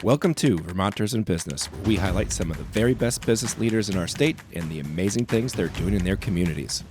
Welcome to Vermonters in Business, where we highlight some of the very best business leaders in our state and the amazing things they're doing in their communities.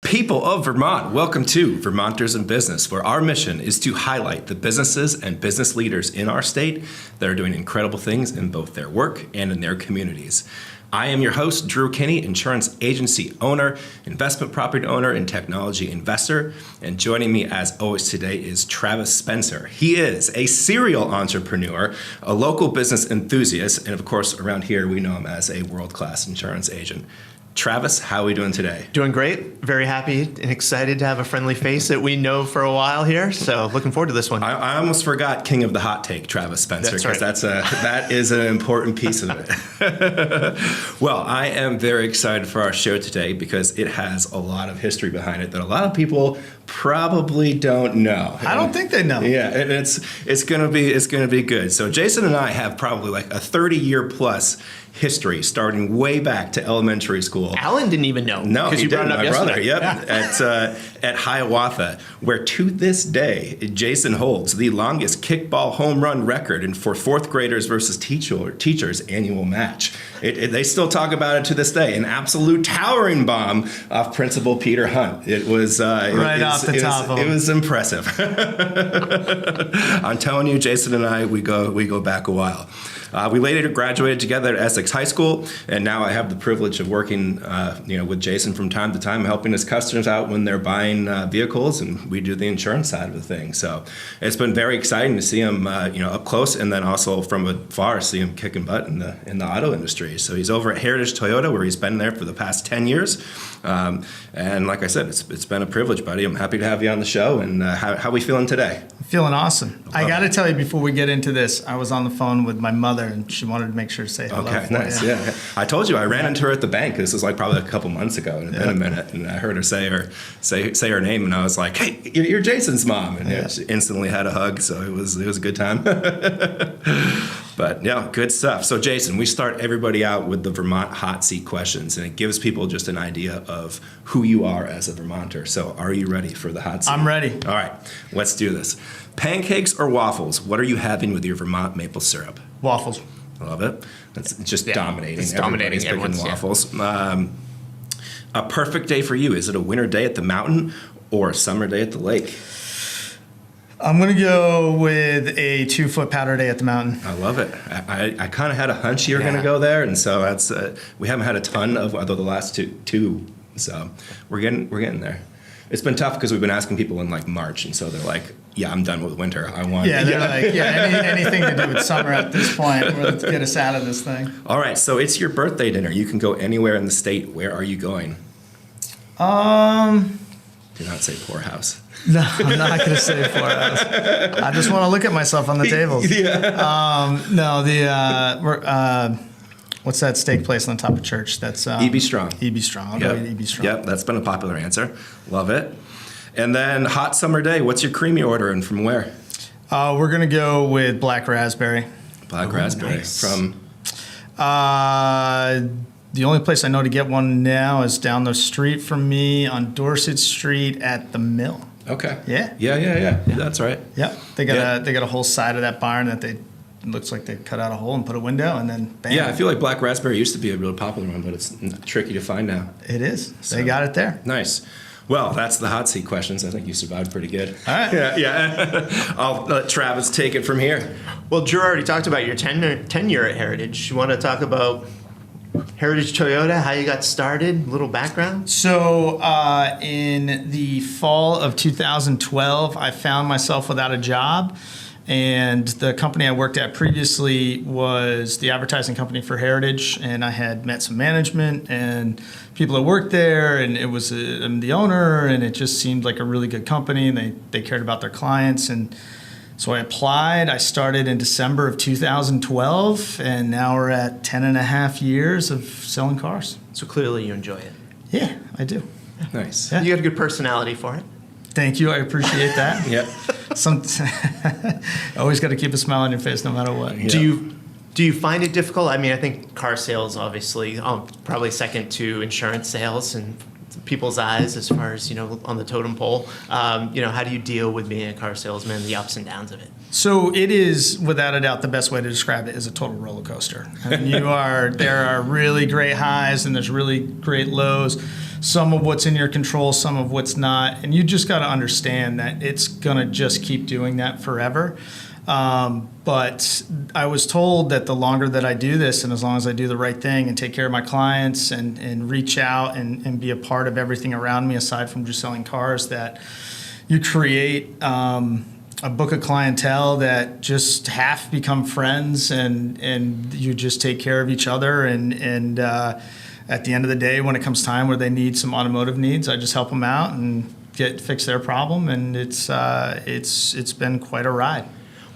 People of Vermont, welcome to Vermonters in Business, where our mission is to highlight the businesses and business leaders in our state that are doing incredible things in both their work and in their communities. I am your host, Drew Kinney, insurance agency owner, investment property owner, and technology investor. And joining me as always today is Travis Spencer. He is a serial entrepreneur, a local business enthusiast, and of course, around here, we know him as a world-class insurance agent. Travis, how are we doing today? Doing great. Very happy and excited to have a friendly face that we know for a while here. So looking forward to this one. I almost forgot King of the Hot Take, Travis Spencer, because that is an important piece of it. Well, I am very excited for our show today because it has a lot of history behind it that a lot of people probably don't know. I don't think they know. Yeah, and it's gonna be good. So Jason and I have probably like a 30-year plus history, starting way back to elementary school. Alan didn't even know. No, because he you brought didn't. it up My yesterday. brother, at Hiawatha, where to this day Jason holds the longest kickball home run record for fourth graders versus teachers annual match. They still talk about it to this day. An absolute towering bomb off Principal Peter Hunt. It was off the top of him. It was impressive. I'm telling you, Jason and I, we go back a while. We later graduated together at Essex High School, and now I have the privilege of working, with Jason from time to time, helping his customers out when they're buying vehicles, and we do the insurance side of the thing. So it's been very exciting to see him, up close, and then also from afar, see him kicking butt in the auto industry. So he's over at Heritage Toyota, where he's been there for the past 10 years, and like I said, it's been a privilege, buddy. I'm happy to have you on the show. And how are we feeling today? Feeling awesome. I got to tell you before we get into this, I was on the phone with my mother, and she wanted to make sure to say hello. Okay, nice. Yeah, I told you I ran into her at the bank. This was like probably a couple months ago, and it's been a minute. And I heard her say her name, and I was like, "Hey, you're Jason's mom!" And she instantly had a hug. So it was a good time. But yeah, good stuff. So Jason, we start everybody out with the Vermont Hot Seat questions, and it gives people just an idea of who you are as a Vermonter. So are you ready for the hot seat? I'm ready. All right, let's do this. Pancakes or waffles? What are you having with your Vermont maple syrup? Waffles. I love it. It's just dominating. It's dominating. Everybody's picking waffles. A perfect day for you. Is it a winter day at the mountain or a summer day at the lake? I'm going to go with a 2-foot powder day at the mountain. I love it. I kind of had a hunch you were going to go there, and so that's we haven't had a ton of the last two, so we're getting there. It's been tough because we've been asking people in like March, and so they're like, "Yeah, I'm done with winter. I want." Yeah, they're like, anything to do with summer at this point. Let's get us out of this thing. All right, so it's your birthday dinner. You can go anywhere in the state. Where are you going? Do not say poorhouse. No, I'm not going to say poorhouse. I just want to look at myself on the tables. Yeah. What's that steak place on top of church? That's E.B. Strong. E.B. Strong. I'll go with E.B. Strong. Yep, that's been a popular answer. Love it. And then hot summer day. What's your creamy order and from where? We're going to go with black raspberry. Black raspberry. Nice. From? The only place I know to get one now is down the street from me on Dorset Street at the Mill. Okay. Yeah. Yeah. That's right. Yep. They got a whole side of that barn that it looks like they cut out a hole and put a window and then bam. Yeah, I feel like black raspberry used to be a real popular one, but it's tricky to find now. It is. So, they got it there. Nice. Well, that's the hot seat questions. I think you survived pretty good. All right. Yeah. I'll let Travis take it from here. Well, Drew already talked about your tenure at Heritage. You want to talk about Heritage Toyota, how you got started, little background? So in the fall of 2012, I found myself without a job. And the company I worked at previously was the advertising company for Heritage, and I had met some management and people that worked there, and it was I'm the owner, and it just seemed like a really good company, and they cared about their clients, and so I applied. I started in December of 2012, and now we're at 10 and a half years of selling cars. So clearly you enjoy it. Yeah, I do. Nice. Yeah. You got a good personality for it. Thank you. I appreciate that. Yep. Always got to keep a smile on your face no matter what. Yeah. Do you find it difficult? I mean, I think car sales obviously probably second to insurance sales, and people's eyes as far as, on the totem pole. How do you deal with being a car salesman, the ups and downs of it? So it is, without a doubt, the best way to describe it is a total roller coaster. I mean, there are really great highs and there's really great lows. Some of what's in your control, some of what's not. And you just got to understand that it's going to just keep doing that forever. But I was told that the longer that I do this, and as long as I do the right thing and take care of my clients and reach out and be a part of everything around me aside from just selling cars, that you create a book of clientele that just half become friends, and you just take care of each other. And at the end of the day, when it comes time where they need some automotive needs, I just help them out and fix their problem. And it's been quite a ride.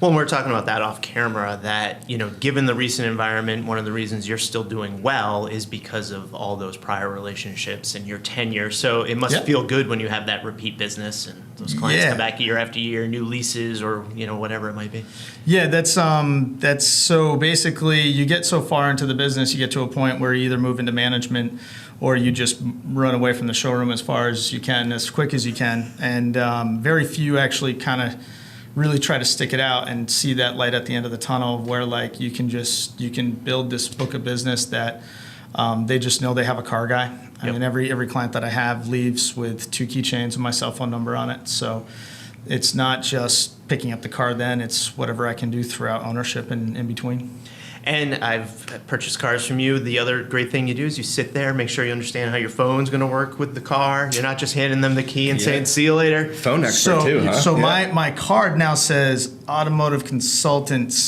Well, we're talking about that off camera, that, given the recent environment, one of the reasons you're still doing well is because of all those prior relationships and your tenure. So it must feel good when you have that repeat business and those clients come back year after year, new leases or, whatever it might be. Yeah, that's so basically you get so far into the business, you get to a point where you either move into management or you just run away from the showroom as far as you can, as quick as you can. And very few actually kind of really try to stick it out and see that light at the end of the tunnel where like you can build this book of business that they just know they have a car guy. I mean, every client that I have leaves with 2 keychains and my cell phone number on it. So it's not just picking up the car then, it's whatever I can do throughout ownership and in between. And I've purchased cars from you. The other great thing you do is you sit there, make sure you understand how your phone's going to work with the car. You're not just handing them the key and saying, see you later. Phone expert too, huh? So my card now says automotive consultant /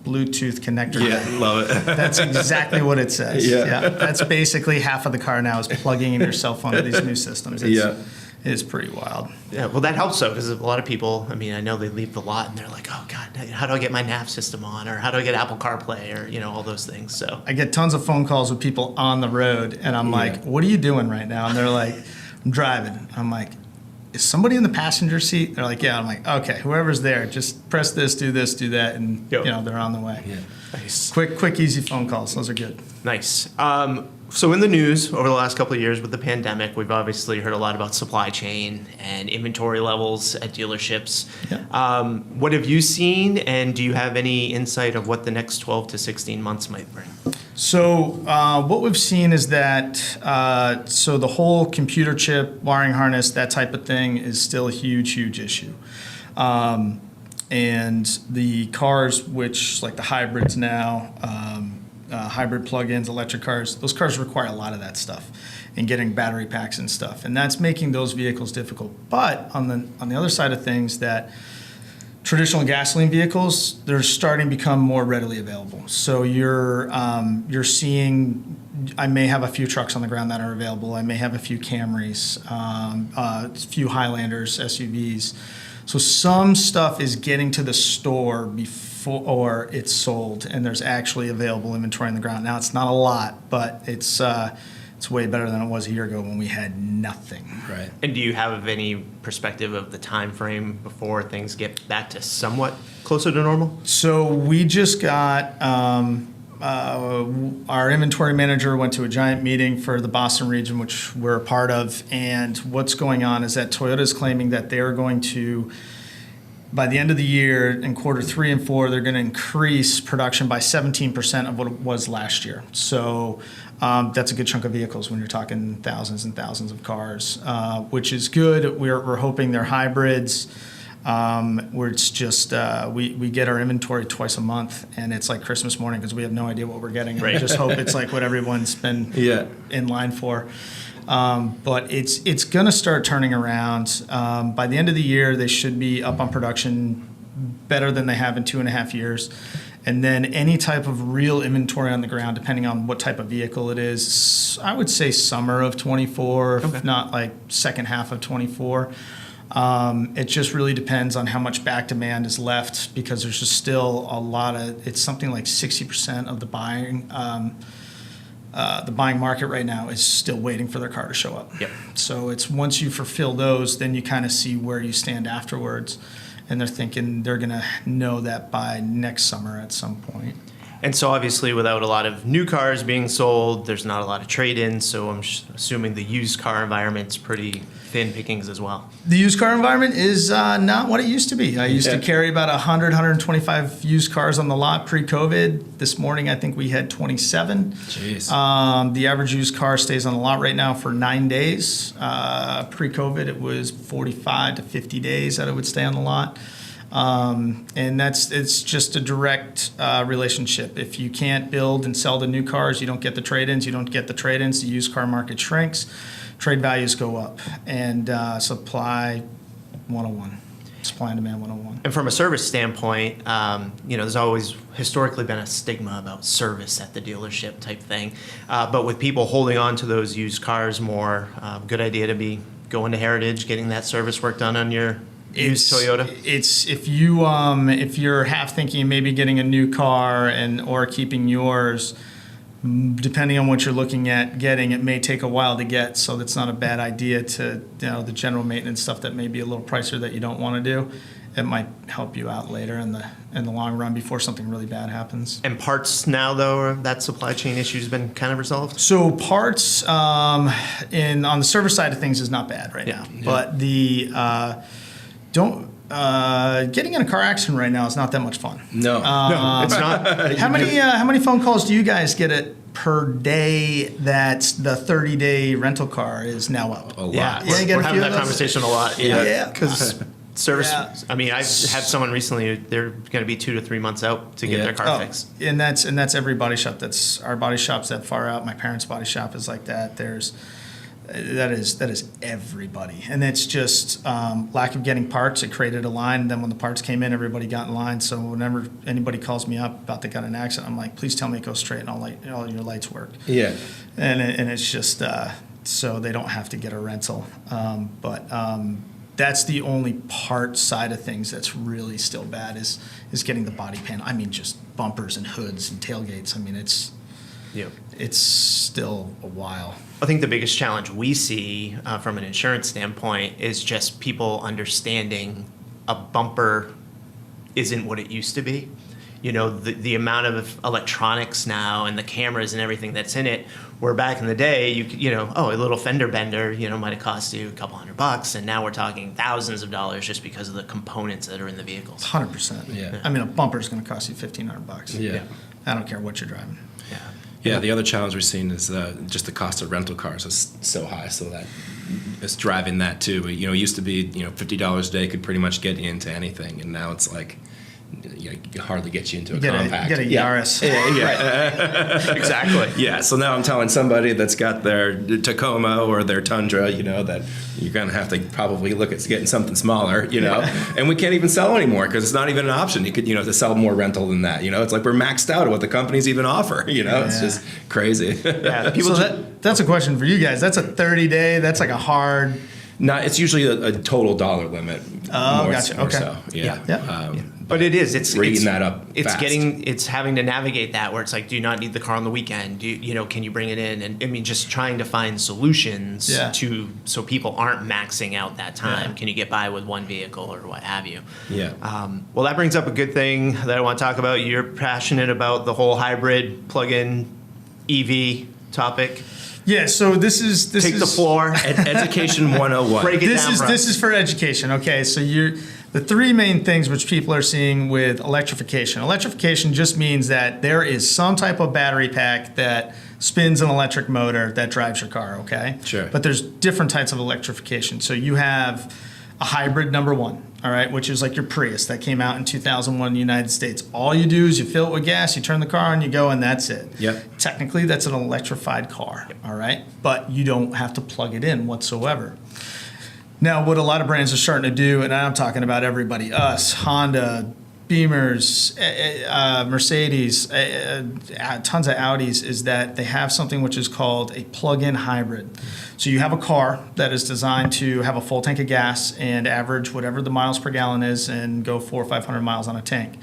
Bluetooth connector. Yeah, love it. That's exactly what it says. Yeah. That's basically half of the car now is plugging in your cell phone to these new systems. It's pretty wild. Yeah, well, that helps, though, because a lot of people, I know they leave the lot and they're like, oh, God, how do I get my nav system on? Or how do I get Apple CarPlay? Or, all those things. So I get tons of phone calls with people on the road, and I'm like, what are you doing right now? And they're like, I'm driving. I'm like, is somebody in the passenger seat? They're like, yeah. I'm like, okay, whoever's there, just press this, do that, and, they're on the way. Yeah. Nice. Quick, easy phone calls. Those are good. Nice. So in the news over the last couple of years with the pandemic, we've obviously heard a lot about supply chain and inventory levels at dealerships. Yeah. What have you seen, and do you have any insight of what the next 12 to 16 months might bring? So what we've seen is that so the whole computer chip, wiring harness, that type of thing is still a huge issue. And the cars, which like the hybrids now, hybrid plug-ins, electric cars, those cars require a lot of that stuff and getting battery packs and stuff. And that's making those vehicles difficult. But on the other side of things, that traditional gasoline vehicles, they're starting to become more readily available. So you're seeing, I may have a few trucks on the ground that are available. I may have a few Camrys, a few Highlanders, SUVs. So some stuff is getting to the store before it's sold, and there's actually available inventory on the ground. Now, it's not a lot, but it's way better than it was a year ago when we had nothing. Right. And do you have any perspective of the time frame before things get back to somewhat closer to normal? So we just got our inventory manager went to a giant meeting for the Boston region, which we're a part of. And what's going on is that Toyota is claiming that they're going to, by the end of the year, in quarter 3 and 4, they're going to increase production by 17% of what it was last year. So that's a good chunk of vehicles when you're talking thousands and thousands of cars, which is good. We're hoping they're hybrids. Where it's just we get our inventory twice a month, and it's like Christmas morning because we have no idea what we're getting. And we just hope it's like what everyone's been in line for. But it's going to start turning around. By the end of the year, they should be up on production better than they have in 2.5 years. And then any type of real inventory on the ground, depending on what type of vehicle it is, I would say summer of 24, if not like second half of 24. It just really depends on how much back demand is left, because there's just still a lot of, it's something like 60% of the buying market right now is still waiting for their car to show up. Yep. So it's once you fulfill those, then you kind of see where you stand afterwards. And they're thinking they're going to know that by next summer at some point. And so obviously without a lot of new cars being sold, there's not a lot of trade-ins, so I'm assuming the used car environment's pretty thin pickings as well. The used car environment is not what it used to be. I used to carry about 100, 125 used cars on the lot pre-COVID. This morning, I think we had 27. Jeez. The average used car stays on the lot right now for 9 days. Pre-COVID, it was 45 to 50 days that it would stay on the lot. And it's just a direct relationship. If you can't build and sell the new cars, you don't get the trade-ins. You don't get the trade-ins, the used car market shrinks. Trade values go up. And supply 101. Supply and demand 101. And from a service standpoint, there's always historically been a stigma about service at the dealership type thing. But with people holding on to those used cars more, good idea to be going to Heritage, getting that service work done on your used Toyota. It's if you're half thinking maybe getting a new car or keeping yours, depending on what you're looking at getting, it may take a while to get. So that's not a bad idea to the general maintenance stuff that may be a little pricier that you don't want to do. It might help you out later in the long run before something really bad happens. And parts now, though, that supply chain issue has been kind of resolved? So parts on the service side of things is not bad right now. Yeah. But the getting in a car accident right now is not that much fun. No. No, it's not. How many phone calls do you guys get per day that the 30-day rental car is now up? A lot. Yeah, Yeah, you get we're a having few of that those? conversation a lot. Yeah. Because service, Yeah. I mean, I've had someone recently, they're going to be 2 to 3 months out to get Yeah. their car fixed. And that's every body shop. That's our body shop's that far out. My parents' body shop is like that. That is everybody, and it's just lack of getting parts. It created a line, and then when the parts came in, everybody got in line. So whenever anybody calls me up about they got in an accident, I'm like, please tell me it goes straight and all your lights work. Yeah. And it's just so they don't have to get a rental. But that's the only part side of things that's really still bad is getting the body panel. I mean, just bumpers and hoods and tailgates. I mean, it's still a while. I think the biggest challenge we see from an insurance standpoint is just people understanding a bumper isn't what it used to be. The amount of electronics now and the cameras and everything that's in it, where back in the day, a little fender bender, might have cost you a couple $100, and now we're talking thousands of dollars just because of the components that are in the vehicles. 100%. Yeah. I mean, a bumper is going to cost you $1,500. Yeah. I don't care what you're driving. Yeah. Yeah, the other challenge we've seen is just the cost of rental cars is so high, so that it's driving that too. It used to be $50 a day could pretty much get you into anything, and now it's like you hardly get you into a compact. You get a Yaris. Yeah. Exactly. Yeah, so now I'm telling somebody that's got their Tacoma or their Tundra, that you're going to have to probably look at getting something smaller, and we can't even sell anymore because it's not even an option. You could, to sell more rental than that, it's like we're maxed out at what the companies even offer, it's just crazy. Yeah, That's a question for you guys. That's a 30-day, that's like a hard... No, it's usually a total dollar limit. Oh, gotcha. More Okay. So, yeah. Yeah. But it is. It's we're eating it's, that up. It's fast. it's having to navigate that where it's like, do you not need the car on the weekend? Can you bring it in? And I mean, just trying to find solutions so people aren't maxing out that time. Yeah. Can you get by with one vehicle or what have you? Yeah. Well, that brings up a good thing that I want to talk about. You're passionate about the whole hybrid plug-in EV topic. Yeah, so this is Take the floor. Education 101. Break it down. This is for education. Okay, so the three main things which people are seeing with electrification. Electrification just means that there is some type of battery pack that spins an electric motor that drives your car. Okay. Sure. But there's different types of electrification. So you have a hybrid, number one. All right, which is like your Prius that came out in 2001 in the United States. All you do is you fill it with gas, you turn the car on, you go, and that's it. Yep. Technically, that's an electrified car, all right? But you don't have to plug it in whatsoever. Now, what a lot of brands are starting to do, and I'm talking about everybody, us, Honda, Beamers, Mercedes, tons of Audis, is that they have something which is called a plug-in hybrid. So you have a car that is designed to have a full tank of gas and average whatever the miles per gallon is and go 400 or 500 miles on a tank.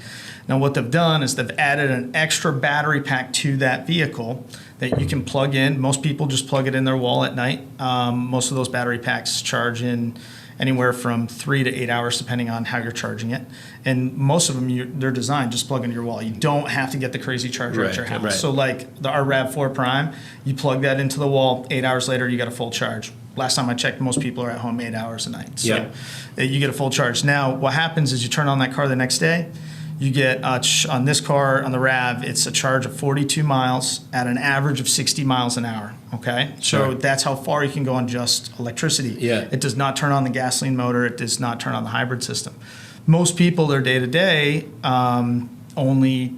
Now what they've done is they've added an extra battery pack to that vehicle that you can plug in. Most people just plug it in their wall at night. Most of those battery packs charge in anywhere from 3 to 8 hours, depending on how you're charging it. And most of them, they're designed just plug into your wall. You don't have to get the crazy charger at your house. Right. So like our RAV4 Prime, you plug that into the wall, 8 hours later, you got a full charge. Last time I checked, most people are at home 8 hours a night. So you get a full charge. Now, what happens is you turn on that car the next day, you get, on this car, on the RAV, it's a charge of 42 miles at an average of 60 miles an hour, okay? So that's how far you can go on just electricity. Yeah. It does not turn on the gasoline motor. It does not turn on the hybrid system. Most people, their day-to-day, only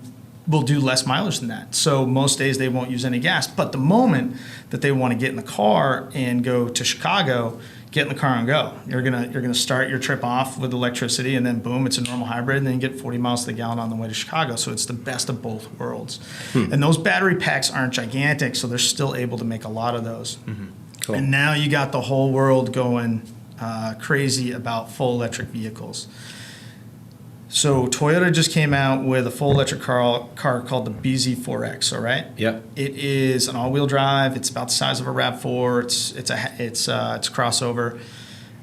will do less mileage than that. So most days they won't use any gas. But the moment that they want to get in the car and go to Chicago, get in the car and go. You're gonna start your trip off with electricity, and then boom, it's a normal hybrid, and then you get 40 miles to the gallon on the way to Chicago. So it's the best of both worlds. And those battery packs aren't gigantic, so they're still able to make a lot of those. Cool. And now you got the whole world going crazy about full electric vehicles. So Toyota just came out with a full electric car called the BZ4X. All right. Yep. It is an all-wheel drive. It's about the size of a RAV4. It's a crossover,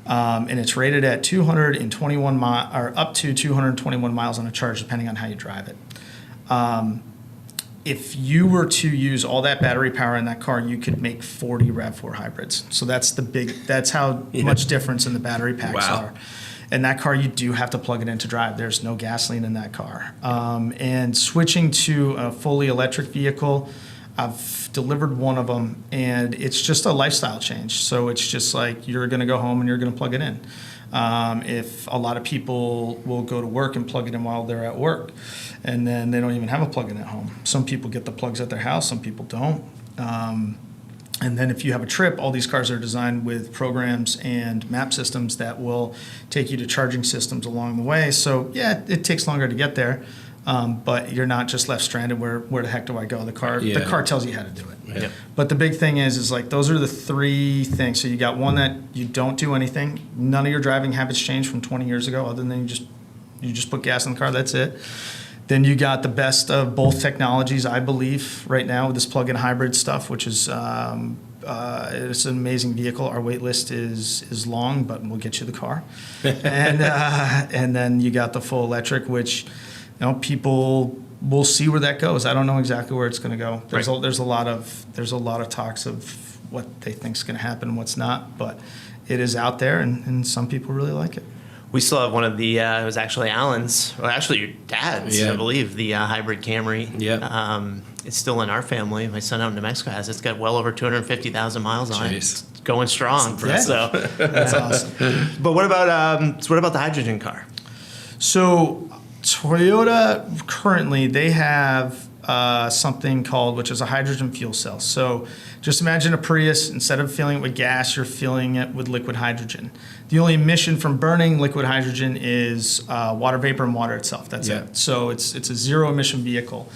and it's rated at 221 or up to 221 miles on a charge, depending on how you drive it. If you were to use all that battery power in that car, you could make 40 RAV4 hybrids. So that's how much difference in the battery packs are. In that car, you do have to plug it in to drive. There's no gasoline in that car. And switching to a fully electric vehicle, I've delivered one of them, and it's just a lifestyle change. So it's just like you're going to go home and you're going to plug it in. If a lot of people will go to work and plug it in while they're at work, and then they don't even have a plug-in at home. Some people get the plugs at their house, some people don't. And then if you have a trip, all these cars are designed with programs and map systems that will take you to charging systems along the way. So yeah, it takes longer to get there, but you're not just left stranded. Where the heck do I go? The car tells you how to do it. Yeah. But the big thing is like those are the three things. So you got one that you don't do anything. None of your driving habits change from 20 years ago, other than you just put gas in the car. That's it. Then you got the best of both technologies, I believe, right now with this plug-in hybrid stuff, which is it's an amazing vehicle. Our wait list is long, but we'll get you the car. And then you got the full electric, which people will see where that goes. I don't know exactly where it's going to go. There's a lot of talks of what they think is going to happen and what's not, but it is out there, and some people really like it. We still have one of the, it was actually Alan's, or actually your dad's, I believe, the hybrid Camry. Yeah. It's still in our family. My son out in New Mexico has it. It's got well over 250,000 miles on it. It's going strong. So that's awesome. But what about the hydrogen car? So Toyota currently, they have something called, which is a hydrogen fuel cell. So just imagine a Prius. Instead of filling it with gas, you're filling it with liquid hydrogen. The only emission from burning liquid hydrogen is water vapor and water itself. That's it. So it's a zero emission vehicle.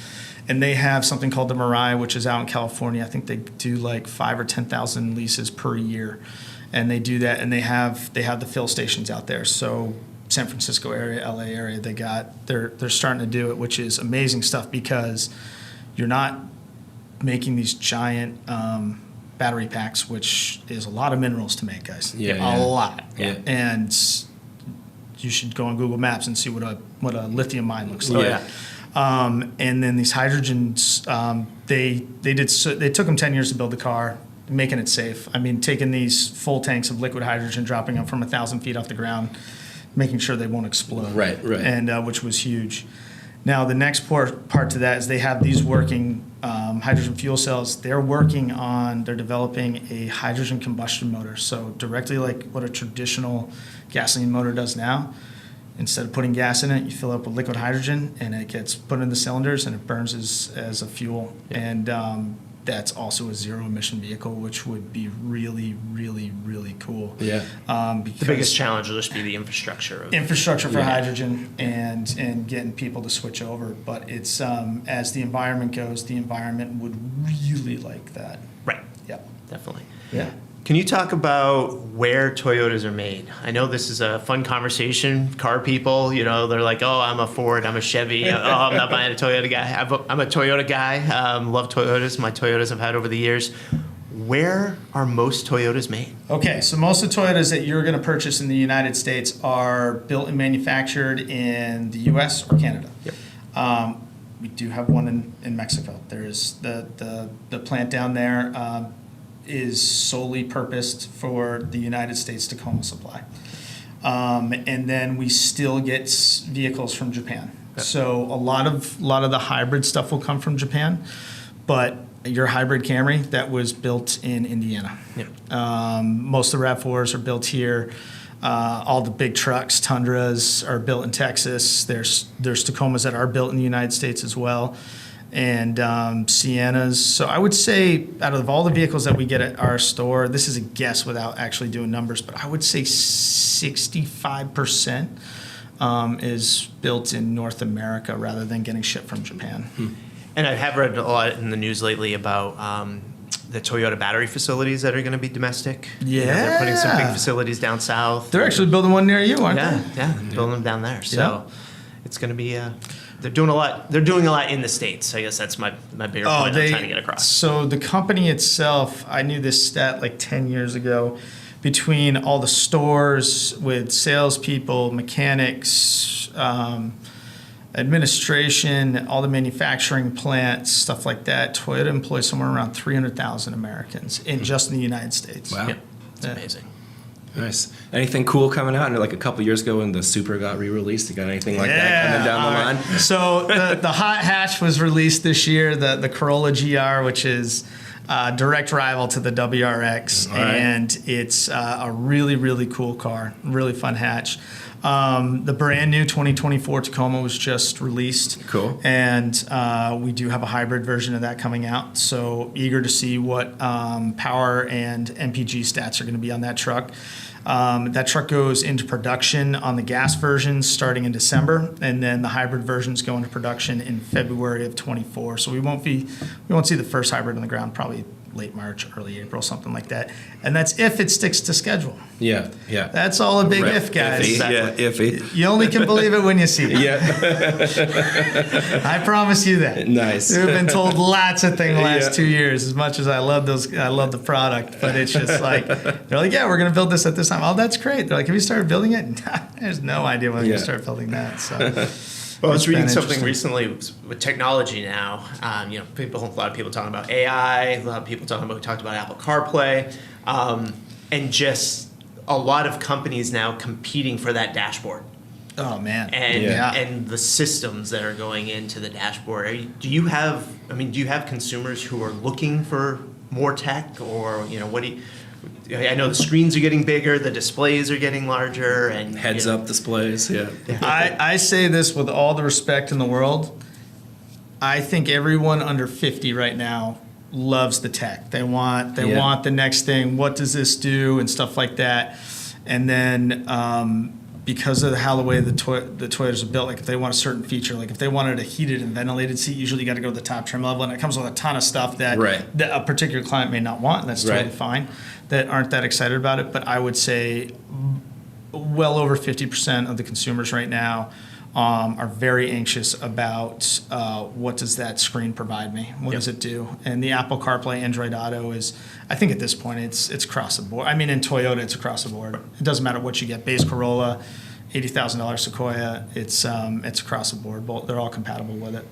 And they have something called the Mirai, which is out in California. I think they do like 5,000 or 10,000 leases per year. And they do that, and they have the fill stations out there. So San Francisco area, LA area, they're starting to do it, which is amazing stuff because you're not making these giant battery packs, which is a lot of minerals to make, guys. A lot. Yeah. And you should go on Google Maps and see what a lithium mine looks like. And then these hydrogens, they took them 10 years to build the car, making it safe. I mean, taking these full tanks of liquid hydrogen, dropping them from 1,000 feet off the ground, making sure they won't explode. Right. And which was huge. Now, the next part to that is they have these working hydrogen fuel cells. They're developing a hydrogen combustion motor. So directly like what a traditional gasoline motor does now. Instead of putting gas in it, you fill it up with liquid hydrogen, and it gets put in the cylinders, and it burns as a fuel. Yeah. And that's also a zero-emission vehicle, which would be really, really, really cool. Yeah. The biggest challenge will just be the infrastructure. Infrastructure for hydrogen and getting people to switch over. But it's as the environment goes, the environment would really like that. Right. Yep. Definitely. Yeah. Can you talk about where Toyotas are made? I know this is a fun conversation. Car people, they're like, oh, I'm a Ford, I'm a Chevy. Oh, I'm not buying a Toyota guy. I'm a Toyota guy. Love Toyotas. My Toyotas I've had over the years. where are most Toyotas made? Okay, so most of the Toyotas that you're going to purchase in the United States are built and manufactured in the U.S. or Canada. Yep. We do have one in Mexico. There is the plant down there is solely purposed for the United States Tacoma supply. And then we still get vehicles from Japan. Yep. So a lot of the hybrid stuff will come from Japan, but your hybrid Camry, that was built in Indiana. Yep. Most of the RAV4s are built here. All the big trucks, Tundras, are built in Texas. There's Tacomas that are built in the United States as well, and Siennas. So I would say out of all the vehicles that we get at our store, this is a guess without actually doing numbers, but I would say 65% is built in North America rather than getting shipped from Japan. And I have read a lot in the news lately about the Toyota battery facilities that are going to be domestic. Yeah. They're putting some big facilities down south. They're actually building one near you, aren't Yeah, they? yeah, building them down there. So it's going to be, they're doing a lot. They're doing a lot in the States. I guess that's my bigger point I'm trying to get across. So the company itself, I knew this stat like 10 years ago, between all the stores with salespeople, mechanics, administration, all the manufacturing plants, stuff like that, Toyota employs somewhere around 300,000 Americans just in the United States. Wow. Yep. It's amazing. Nice. Anything cool coming out? And like a couple years ago when the Supra got re-released, you got anything like that coming down the line? So the hot hatch was released this year, the Corolla GR, which is a direct rival to the WRX, and it's a really, really cool car, really fun hatch. The brand new 2024 Tacoma was just released. Cool. And we do have a hybrid version of that coming out. So eager to see what power and MPG stats are going to be on that truck. That truck goes into production on the gas version starting in December, and then the hybrid versions go into production in February of 24. So we won't see the first hybrid on the ground probably late March, early April, something like that. And that's if it sticks to schedule. Yeah. That's all a big if, guys. Iffy. Yeah, iffy. You only can believe it when you see it. Yeah. I promise you that. Nice. We've been told lots of things the last 2 years. As much as I love the product, but it's just like they're like, yeah, we're gonna build this at this time. Oh, that's great. They're like, have you started building it? There's no idea when you start building that. So. Well, I was reading something recently with technology now. A lot of people talking about AI. A lot of people talked about Apple CarPlay, and just a lot of companies now competing for that dashboard. Oh man! And the systems that are going into the dashboard. Do you have consumers who are looking for more tech, or what do you? I know the screens are getting bigger, the displays are getting larger, and Heads-up displays. Yeah. I say this with all the respect in the world. I think everyone under 50 right now loves the tech. They want the next thing. What does this do and stuff like that. And then because of how the way the Toyotas are built, like if they want a certain feature, like if they wanted a heated and ventilated seat, usually you got to go to the top trim level, and it comes with a ton of stuff that a particular client may not want, and that's totally fine, that aren't that excited about it. But I would say well over 50% of the consumers right now are very anxious about what does that screen provide me? What does it do? And the Apple CarPlay, Android Auto is, I think at this point, it's across the board. I mean, in Toyota, it's across the board. It doesn't matter what you get. Base Corolla, $80,000 Sequoia, it's across the board. They're all compatible with it.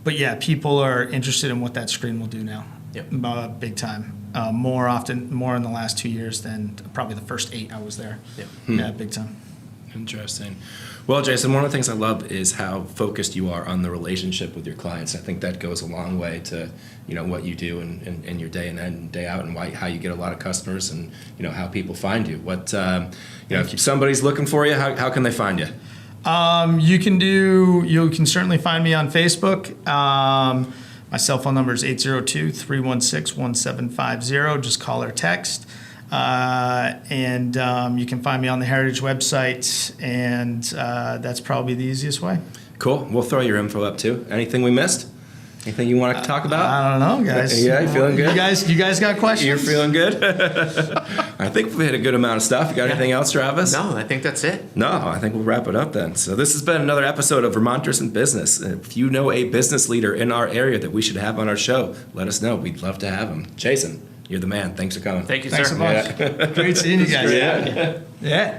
But yeah, people are interested in what that screen will do now. Yep. Big time. More in the last 2 years than probably the first 8 I was there. Yep. Yeah, big time. Interesting. Well, Jason, one of the things I love is how focused you are on the relationship with your clients. I think that goes a long way to, what you do in your day in and day out, and how you get a lot of customers, and how people find you. What if somebody's looking for you, how can they find you? You can certainly find me on Facebook. My cell phone number is 802-316-1750. Just call or text. And you can find me on the Heritage website, and that's probably the easiest way. Cool. We'll throw your info up too. Anything we missed? Anything you want to talk about? I don't know, guys. Yeah, you feeling good? You guys got questions? You're feeling good? I think we hit a good amount of stuff. You got anything else, Travis? No, I think that's it. No, I think we'll wrap it up then. So this has been another episode of Vermonters in Business. If you know a business leader in our area that we should have on our show, let us know. We'd love to have him. Jason, you're the man. Thanks for coming. Thank you, Thanks sir. so much. Great seeing you guys. Yeah. Yeah.